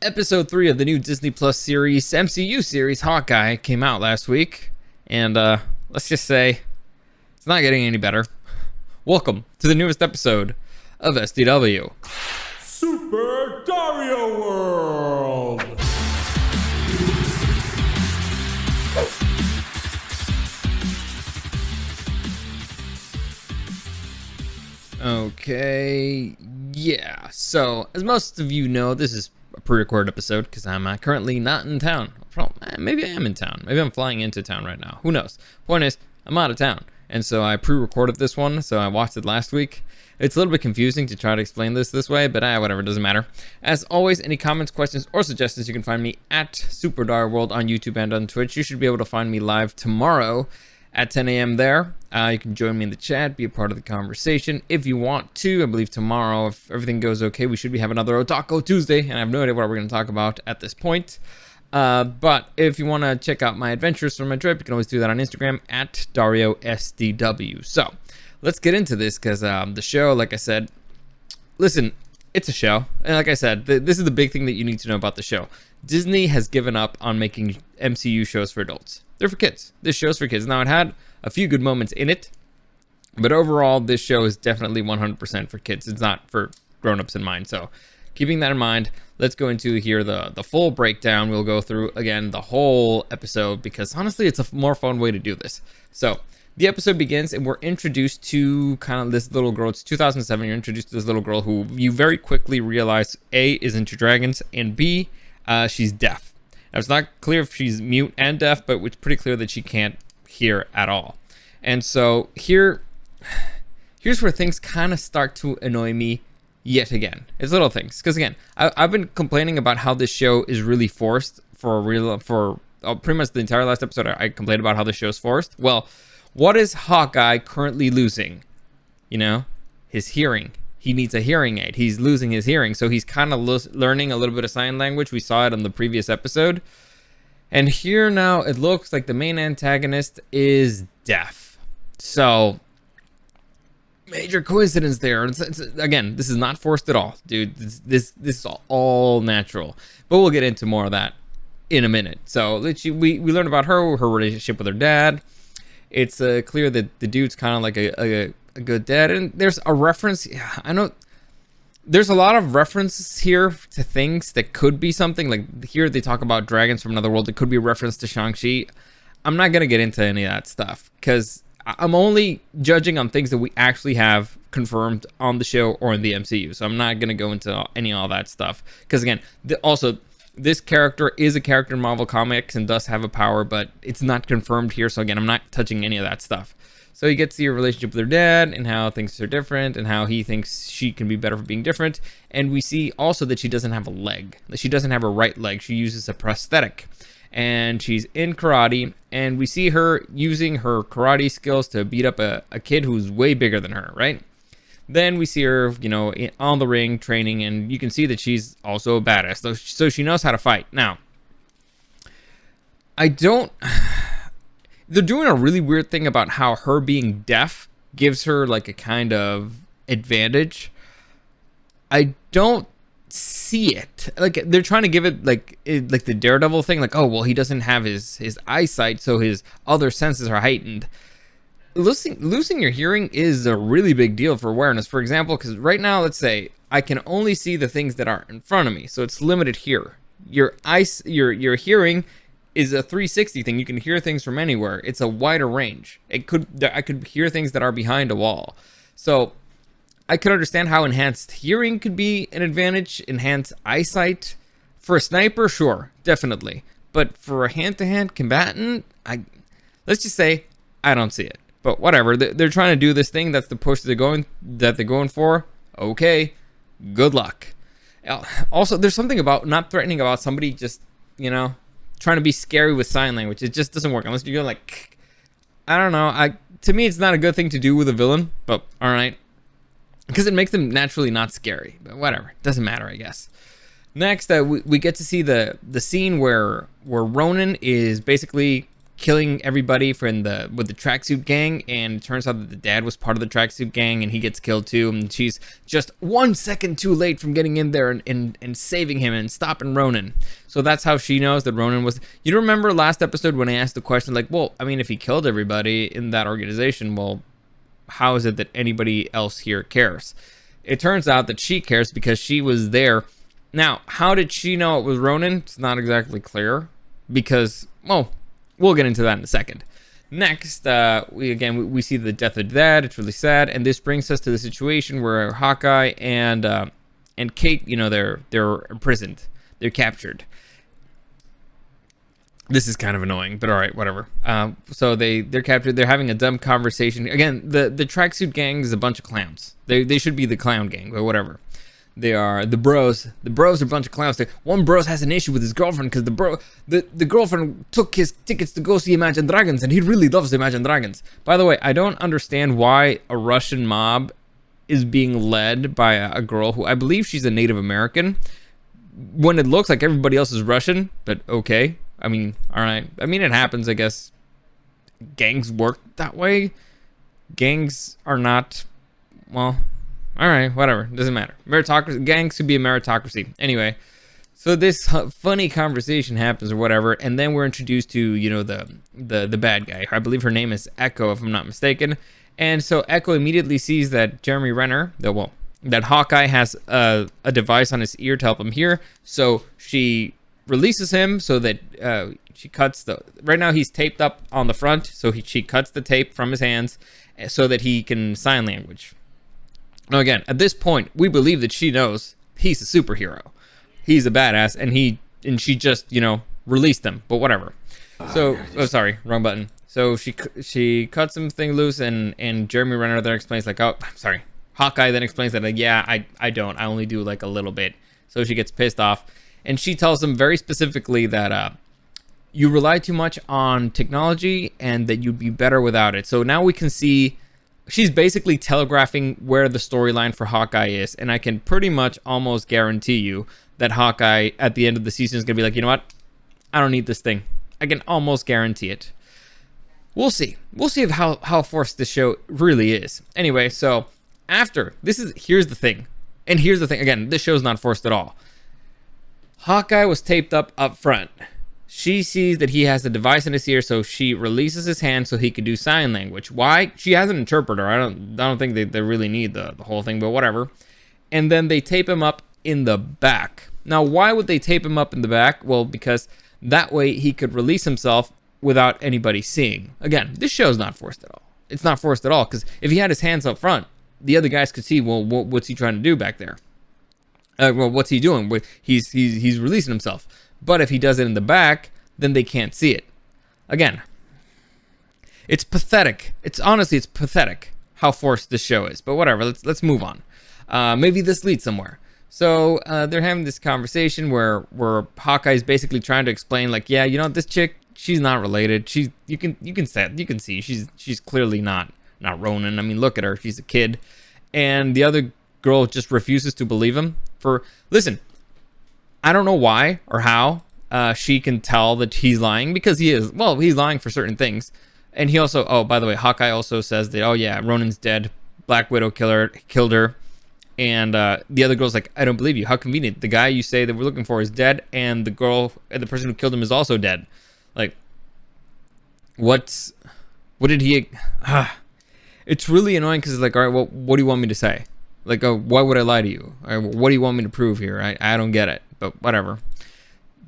Episode 3 of the new Disney Plus series, MCU series, Hawkeye, came out last week. And let's just say, it's not getting any better. Welcome to the newest episode of SDW. Super Dario World! Okay, yeah. So, as most of you know, this is a pre-recorded episode because I'm currently not in town. Maybe I am in town. Maybe I'm flying into town right now. Who knows? Point is, I'm out of town. And so I pre-recorded this one, so I watched it last week. It's a little bit confusing to try to explain this way, but whatever, doesn't matter. As always, any comments, questions, or suggestions, you can find me at Super Dario World on YouTube and on Twitch. You should be able to find me live tomorrow at 10 a.m. there. You can join me in the chat, be a part of the conversation if you want to. I believe tomorrow, if everything goes okay, we should have another Otaku Tuesday, and I have no idea what we're going to talk about at this point. But if you want to check out my adventures from my trip, you can always do that on Instagram at DarioSDW. So let's get into this because the show, like I said, listen, it's a show. And like I said, this is the big thing that you need to know about the show. Disney has given up on making MCU shows for adults. They're for kids. This show's for kids. Now, it had a few good moments in it, but overall, this show is definitely 100% for kids. It's not for grown-ups in mind. So keeping that in mind, let's go into here the full breakdown. We'll go through, again, the whole episode because, honestly, it's a more fun way to do this. So the episode begins, and we're introduced to kind of this little girl. It's 2007. You're introduced to this little girl who you very quickly realize, A, is into dragons, and B, she's deaf. Now, it's not clear if she's mute and deaf, but it's pretty clear that she can't hear at all. And so here's where things kind of start to annoy me yet again. It's little things. Because, again, I've been complaining about how this show is really forced for pretty much the entire last episode. I complained about how the show's forced. Well, what is Hawkeye currently losing? You know, his hearing. He needs a hearing aid. He's losing his hearing. So he's kind of learning a little bit of sign language. We saw it on the previous episode. And here now, it looks like the main antagonist is deaf. So, major coincidence there. Again, this is not forced at all, dude. This is all natural. But we'll get into more of that in a minute. So, we learned about her relationship with her dad. It's clear that the dude's kind of like a good dad, and there's a reference. I know there's a lot of references here to things that could be something. Like here they talk about dragons from another world. It could be a reference to Shang-Chi. I'm not gonna get into any of that stuff because I'm only judging on things that we actually have confirmed on the show or in the MCU. So I'm not gonna go into all that stuff because, again, also this character is a character in Marvel Comics and does have a power, but it's not confirmed here. So again, I'm not touching any of that stuff. So you get to see her relationship with her dad and how things are different and how he thinks she can be better for being different. And we see also that she doesn't have a leg. She doesn't have a right leg. She uses a prosthetic. And she's in karate. And we see her using her karate skills to beat up a kid who's way bigger than her, right? Then we see her, on the ring training. And you can see that she's also a badass. So she knows how to fight. Now, they're doing a really weird thing about how her being deaf gives her like a kind of advantage. I don't see it. Like they're trying to give it like the Daredevil thing. Like, oh, well, he doesn't have his eyesight, so his other senses are heightened. Losing your hearing is a really big deal for awareness. For example, because right now, let's say I can only see the things that are in front of me, so it's limited here. Your hearing is a 360 thing. You can hear things from anywhere. It's a wider range. I could hear things that are behind a wall. So I could understand how enhanced hearing could be an advantage. Enhanced eyesight for a sniper, sure, definitely. But for a hand-to-hand combatant, let's just say I don't see it. But whatever. They're trying to do this thing. That's the push they're going for. Okay, good luck. Also, there's something about not threatening about somebody just trying to be scary with sign language. It just doesn't work unless you go like, I don't know. To me, it's not a good thing to do with a villain, but all right, because it makes them naturally not scary. But whatever, doesn't matter, I guess. Next, we get to see the scene where Ronan is basically killing everybody with the tracksuit gang, and it turns out that the dad was part of the tracksuit gang, and he gets killed too, and she's just 1 second too late from getting in there and saving him and stopping Ronan. So that's how she knows that Ronan was. You remember last episode when I asked the question, like, well, I mean, if he killed everybody in that organization, well, how is it that anybody else here cares? It turns out that she cares because she was there. Now, how did she know it was Ronan? It's not exactly clear, because, well, we'll get into that in a second. Next, we see the death of Dad. It's really sad, and this brings us to the situation where Hawkeye and Kate, you know, they're imprisoned, they're captured. This is kind of annoying, but all right, whatever. So they're captured. They're having a dumb conversation. Again, the tracksuit gang is a bunch of clowns. They should be the clown gang, but whatever. They are the bros. The bros are a bunch of clowns. One bros has an issue with his girlfriend because the girlfriend took his tickets to go see Imagine Dragons, and he really loves Imagine Dragons. By the way, I don't understand why a Russian mob is being led by a girl who I believe she's a Native American, when it looks like everybody else is Russian. But okay, I mean, all right. I mean, it happens, I guess. Gangs work that way. Gangs are not, well, all right, whatever, doesn't matter. Meritocracy, gangs could be a meritocracy. Anyway, so this funny conversation happens or whatever, and then we're introduced to, you know, the bad guy. I believe her name is Echo, if I'm not mistaken. And so Echo immediately sees that Jeremy Renner, that Hawkeye has a device on his ear to help him hear. So she releases him so that she cuts right now he's taped up on the front, so she cuts the tape from his hands so that he can sign language. Now again, at this point, we believe that she knows he's a superhero. He's a badass, and she just, you know, released him, but whatever. So, oh, sorry, wrong button. So she cuts something loose, and Jeremy Renner then explains, like, oh, I'm sorry. Hawkeye then explains that, like, yeah, I only do like a little bit. So she gets pissed off, and she tells him very specifically that you rely too much on technology and that you'd be better without it. So now we can see she's basically telegraphing where the storyline for Hawkeye is, and I can pretty much almost guarantee you that Hawkeye at the end of the season is going to be like, you know what? I don't need this thing. I can almost guarantee it. We'll see. We'll see how forced this show really is. Anyway, so here's the thing. And here's the thing. Again, this show's not forced at all. Hawkeye was taped up front. She sees that he has a device in his ear, so she releases his hand so he can do sign language. Why? She has an interpreter. I don't think they really need the whole thing, but whatever. And then they tape him up in the back. Now, why would they tape him up in the back? Well, because that way he could release himself without anybody seeing. Again, this show's not forced at all. It's not forced at all, because if he had his hands up front, the other guys could see, well, what's he trying to do back there? Well, what's he doing? He's releasing himself. But if he does it in the back, then they can't see it. Again, it's pathetic. It's pathetic how forced this show is. But whatever, let's move on. Maybe this leads somewhere. So they're having this conversation where Hawkeye's basically trying to explain, like, yeah, you know, this chick, she's not related. You can see she's clearly not Ronan. I mean, look at her. She's a kid. And the other girl just refuses to believe him. Listen, I don't know why or how she can tell that he's lying, because he's lying for certain things. And he also, oh, by the way, Hawkeye also says that, oh yeah, Ronan's dead. Black Widow killed her. And the other girl's like, I don't believe you. How convenient. The guy you say that we're looking for is dead, and the person who killed him is also dead. Like, what did he... It's really annoying, because it's like, all right, well, what do you want me to say? Like, why would I lie to you? Or, what do you want me to prove here? I don't get it, but whatever.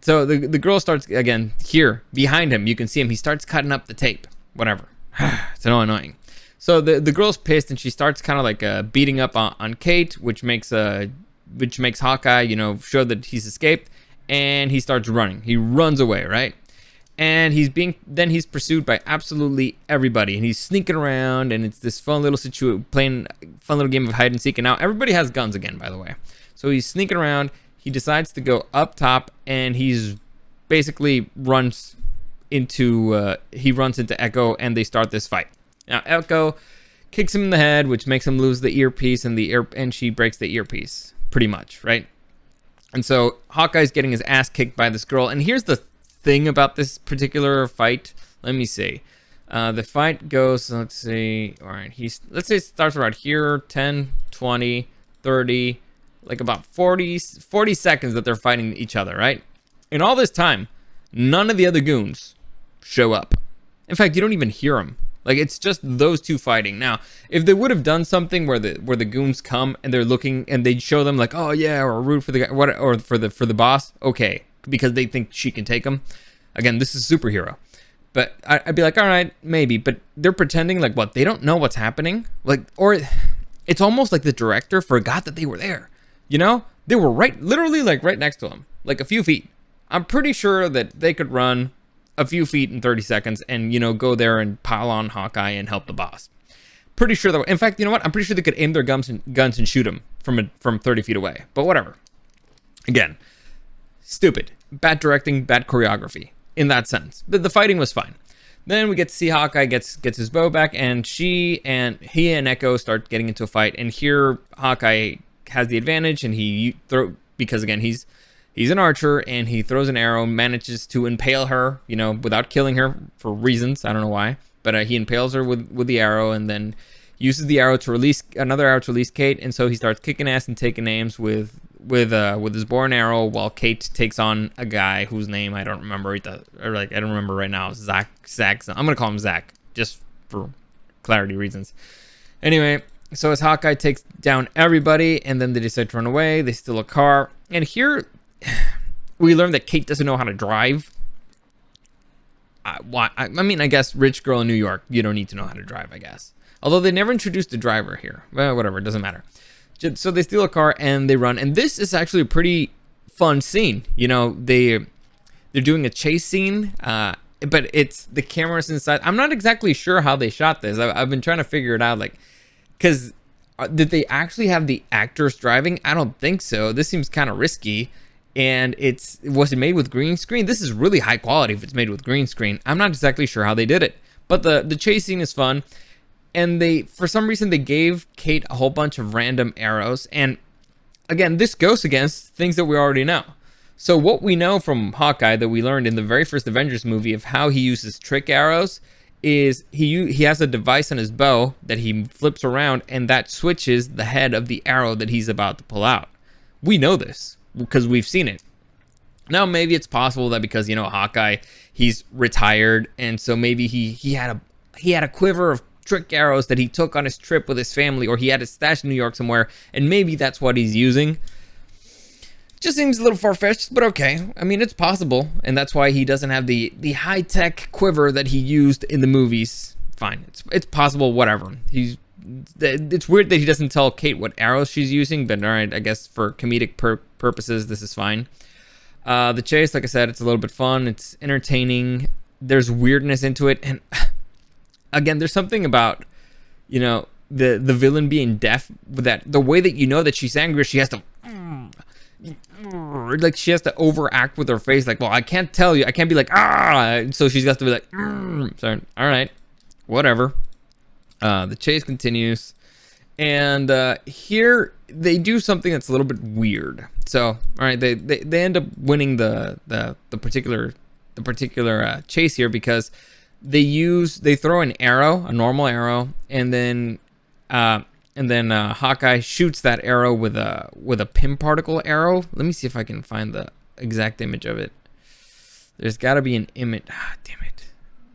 So the girl starts, again, here, behind him, you can see him. He starts cutting up the tape. Whatever. It's so annoying. So the girl's pissed, and she starts kind of like beating up on Kate, which makes Hawkeye, you know, show that he's escaped, and he starts running. He runs away, right? And he's pursued by absolutely everybody, and he's sneaking around, and it's this fun little playing fun little game of hide and seek. And now everybody has guns again, by the way. So he's sneaking around. He decides to go up top, and he's basically runs into Echo, and they start this fight. Now Echo kicks him in the head, which makes him lose the earpiece, and she breaks the earpiece, pretty much, right? And so Hawkeye's getting his ass kicked by this girl. And here's the thing about this particular fight, Let me see. The fight goes, let's see. All right, let's say it starts around here, 10, 20, 30, like about 40 seconds that they're fighting each other, right? In all this time, none of the other goons show up. In fact, you don't even hear them. Like, it's just those two fighting. Now, if they would have done something where the goons come and they're looking and they show them like, oh yeah, or root for the guy, what, or for the boss, okay, because they think she can take them. Again, this is superhero. But I'd be like, all right, maybe. But they're pretending like what? They don't know what's happening. Like, or it's almost like the director forgot that they were there. You know, they were literally like right next to him, like a few feet. I'm pretty sure that they could run a few feet in 30 seconds and, you know, go there and pile on Hawkeye and help the boss. Pretty sure that, in fact, you know what? I'm pretty sure they could aim their guns and shoot him from 30 feet away. But whatever. Again, stupid. Bad directing, bad choreography in that sense. But the fighting was fine. Then we get to see Hawkeye gets his bow back, and he and Echo start getting into a fight. And here Hawkeye has the advantage, and because again he's an archer, and he throws an arrow, manages to impale her, you know, without killing her for reasons. I don't know why, but he impales her with the arrow, and then uses the arrow to release Kate. And so he starts kicking ass and taking names with his bow and arrow, while Kate takes on a guy whose name I don't remember. I don't remember right now. Zach. I'm gonna call him Zach just for clarity reasons. Anyway, so as Hawkeye takes down everybody, and then they decide to run away, they steal a car, and here we learn that Kate doesn't know how to drive. I mean, I guess rich girl in New York, you don't need to know how to drive, I guess. Although they never introduced a driver here. Well, whatever, it doesn't matter. So they steal a car and they run, and this is actually a pretty fun scene. You know, they're doing a chase scene, but it's the cameras inside. I'm not exactly sure how they shot this. I've been trying to figure it out, like, because did they actually have the actors driving? I don't think so. This seems kind of risky. And was it made with green screen? This is really high quality if it's made with green screen. I'm not exactly sure how they did it, but the chase scene is fun. And for some reason, they gave Kate a whole bunch of random arrows. And again, this goes against things that we already know. So what we know from Hawkeye that we learned in the very first Avengers movie of how he uses trick arrows is he has a device on his bow that he flips around, and that switches the head of the arrow that he's about to pull out. We know this because we've seen it. Now, maybe it's possible that because, you know, Hawkeye, he's retired, and so maybe he had a quiver of trick arrows that he took on his trip with his family, or he had it stashed in New York somewhere, and maybe that's what he's using. Just seems a little far-fetched, but okay. I mean, it's possible, and that's why he doesn't have the high-tech quiver that he used in the movies. Fine, it's possible, whatever. It's weird that he doesn't tell Kate what arrows she's using, but all right, I guess for comedic purposes, this is fine. The chase, like I said, it's a little bit fun. It's entertaining. There's weirdness into it, and again, there's something about, you know, the villain being deaf, with that the way that you know that she's angry, she has to she has to overact with her face, like, well, I can't tell you, I can't be like, so she's got to be like, sorry, all right, whatever. The chase continues, and here they do something that's a little bit weird. So, all right, they end up winning the particular chase here because they throw an arrow, a normal arrow, and then Hawkeye shoots that arrow with a pin particle arrow. Let me see if I can find the exact image of it. There's got to be an image. Damn it.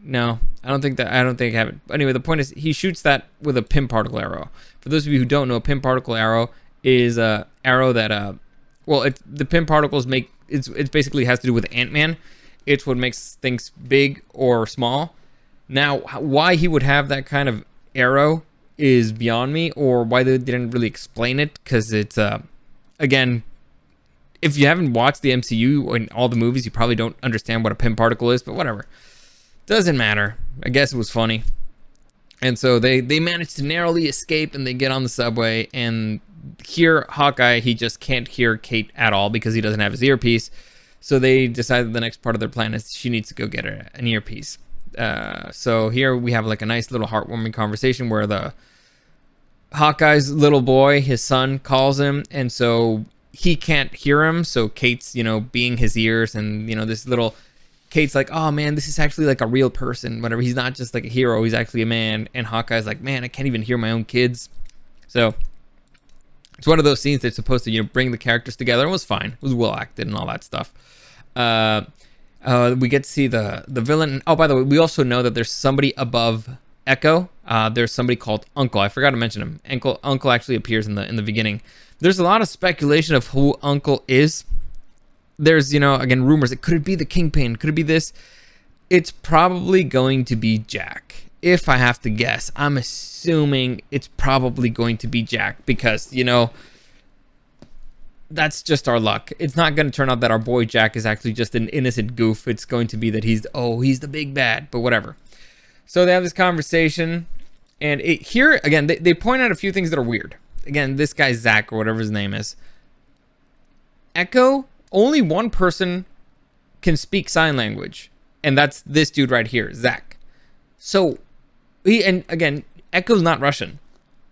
No, I don't think I have it. But anyway, the point is he shoots that with a pin particle arrow. For those of you who don't know, a pin particle arrow is a arrow that the pin particles make it basically has to do with Ant-Man. It's what makes things big or small. Now, why he would have that kind of arrow is beyond me, or why they didn't really explain it, because it's again, if you haven't watched the MCU and all the movies, you probably don't understand what a pin particle is, but whatever. Doesn't matter. I guess it was funny. And so they manage to narrowly escape, and they get on the subway, and here Hawkeye, he just can't hear Kate at all because he doesn't have his earpiece. So they decided the next part of their plan is she needs to go get an earpiece. So here we have like a nice little heartwarming conversation where the Hawkeye's little boy, his son, calls him, and so he can't hear him. So Kate's, you know, being his ears, and, you know, this little Kate's like, oh man, this is actually like a real person, whatever. He's not just like a hero, he's actually a man. And Hawkeye's like, man, I can't even hear my own kids. So it's one of those scenes that's supposed to, bring the characters together. It was fine. It was well acted and all that stuff. We get to see the villain. Oh, by the way, we also know that there's somebody above Echo. There's somebody called Uncle. I forgot to mention him. Uncle actually appears in the beginning. There's a lot of speculation of who Uncle is. There's, again, rumors. Could it be the Kingpin? Could it be this? It's probably going to be Jack. If I have to guess, I'm assuming it's probably going to be Jack because, that's just our luck. It's not going to turn out that our boy Jack is actually just an innocent goof. It's going to be that he's the big bad, but whatever. So they have this conversation, and here, again, they point out a few things that are weird. Again, this guy Zach, or whatever his name is. Echo, only one person can speak sign language, and that's this dude right here, Zach. So, and again, Echo's not Russian.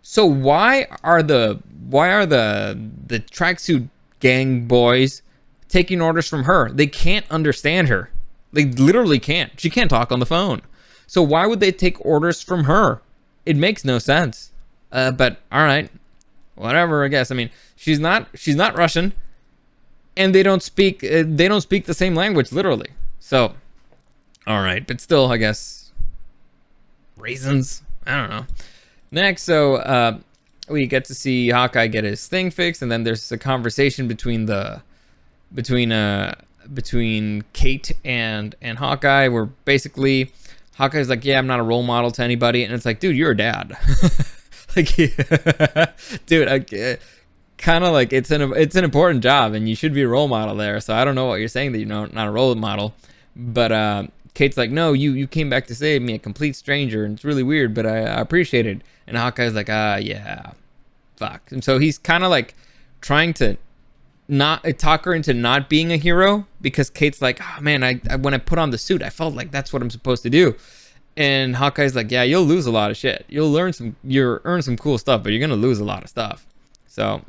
So why are the tracksuit gang boys taking orders from her? They can't understand her. They literally can't. She can't talk on the phone. So why would they take orders from her? It makes no sense. But all right, whatever. I guess. I mean, she's not Russian, and they don't speak the same language literally. So, all right, but still, I guess. Reasons, I don't know. Next, so we get to see Hawkeye get his thing fixed, and then there's a conversation between Kate and Hawkeye, where basically Hawkeye's like, yeah, I'm not a role model to anybody, and it's like, dude, you're a dad. Like, dude, kind of like it's an important job, and you should be a role model there. So I don't know what you're saying that you're not a role model, but Kate's like, no, you came back to save me, a complete stranger, and it's really weird, but I appreciate it. And Hawkeye's like, yeah, fuck. And so he's kind of like trying to not talk her into not being a hero, because Kate's like, oh man, I when I put on the suit, I felt like that's what I'm supposed to do. And Hawkeye's like, yeah, you'll lose a lot of shit. You'll earn some cool stuff, but you're gonna lose a lot of stuff. So,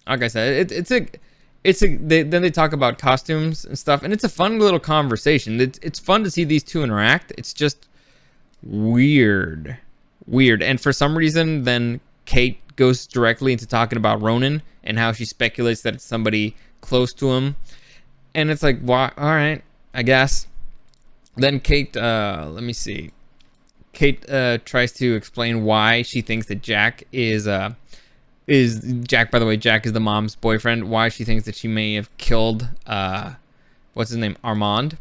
like I said, then they talk about costumes and stuff, and it's a fun little conversation. It's fun to see these two interact. It's just weird. And for some reason, then Kate goes directly into talking about Ronan and how she speculates that it's somebody close to him. And it's like, why? All right, I guess. Then Kate, let me see. Kate tries to explain why she thinks that Jack is Jack, by the way, Jack is the mom's boyfriend, why she thinks that she may have killed, what's his name, Armand.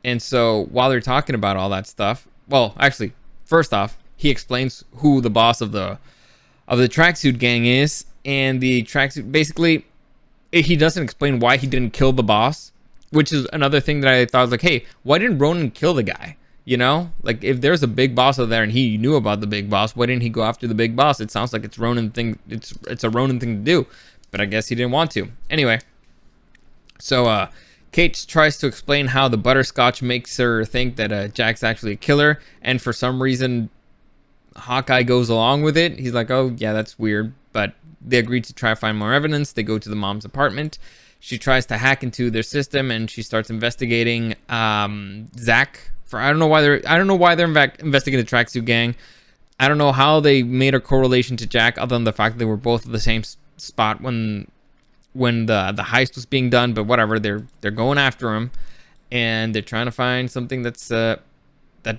And so while they're talking about all that stuff, well, actually, first off, he explains who the boss of the tracksuit gang is, and the tracksuit, basically, he doesn't explain why he didn't kill the boss, which is another thing that I thought was like, hey, why didn't Ronan kill the guy? Like if there's a big boss out there and he knew about the big boss, why didn't he go after the big boss? It sounds like it's Ronan thing. It's a Ronan thing to do, but I guess he didn't want to. Anyway, so Kate tries to explain how the butterscotch makes her think that Jack's actually a killer, and for some reason, Hawkeye goes along with it. He's like, oh yeah, that's weird, but they agree to try to find more evidence. They go to the mom's apartment. She tries to hack into their system, and she starts investigating Zach. I don't know why they're investigating the tracksuit gang. I don't know how they made a correlation to Jack, other than the fact that they were both at the same spot when the heist was being done. But whatever, they're going after him, and they're trying to find something that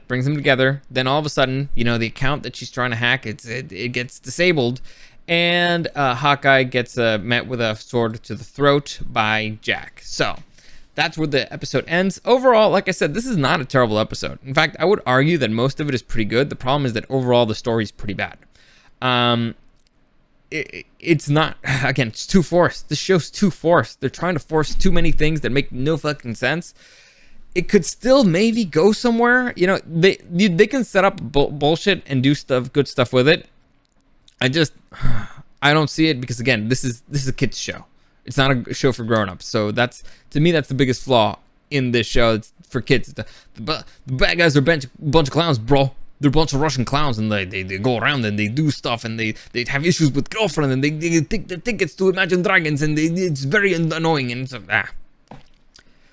brings them together. Then all of a sudden, the account that she's trying to hack, it gets disabled, and Hawkeye gets met with a sword to the throat by Jack. So that's where the episode ends. Overall, like I said, this is not a terrible episode. In fact, I would argue that most of it is pretty good. The problem is that overall the story is pretty bad. It's not, again, it's too forced. This show's too forced. They're trying to force too many things that make no fucking sense. It could still maybe go somewhere. They can set up bullshit and do good stuff with it. I don't see it because, again, this is a kid's show. It's not a show for grown-ups. So to me, that's the biggest flaw in this show. It's for kids. The bad guys are a bunch of clowns, bro. They're a bunch of Russian clowns, and they go around and they do stuff, and they have issues with girlfriend, and they take the tickets to Imagine Dragons, and it's very annoying, and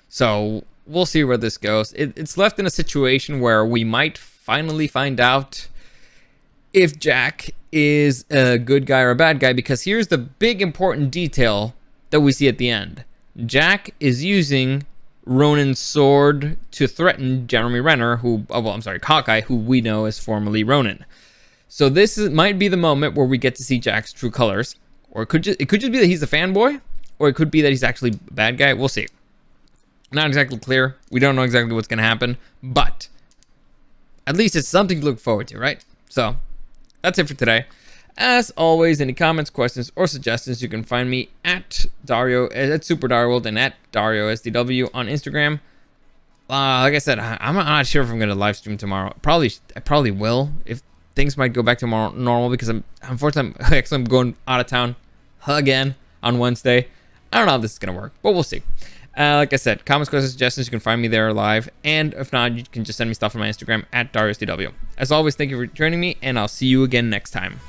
so we'll see where this goes. It's left in a situation where we might finally find out if Jack is a good guy or a bad guy, because here's the big important detail that we see at the end. Jack is using Ronan's sword to threaten Jeremy Renner, Hawkeye, who we know as formerly Ronan. So might be the moment where we get to see Jack's true colors, or it could just be that he's a fanboy, or it could be that he's actually a bad guy. We'll see. Not exactly clear. We don't know exactly what's going to happen, but at least it's something to look forward to, right? So that's it for today. As always, any comments, questions, or suggestions, you can find me at Dario, at Super Dario World, and at Dario SDW on Instagram. Like I said, I'm not sure if I'm going to live stream tomorrow. I probably will. If things might go back to normal, because unfortunately I'm going out of town again on Wednesday. I don't know how this is going to work, but we'll see. Like I said, comments, questions, suggestions, you can find me there live. And if not, you can just send me stuff on my Instagram at DarioSDW. As always, thank you for joining me, and I'll see you again next time.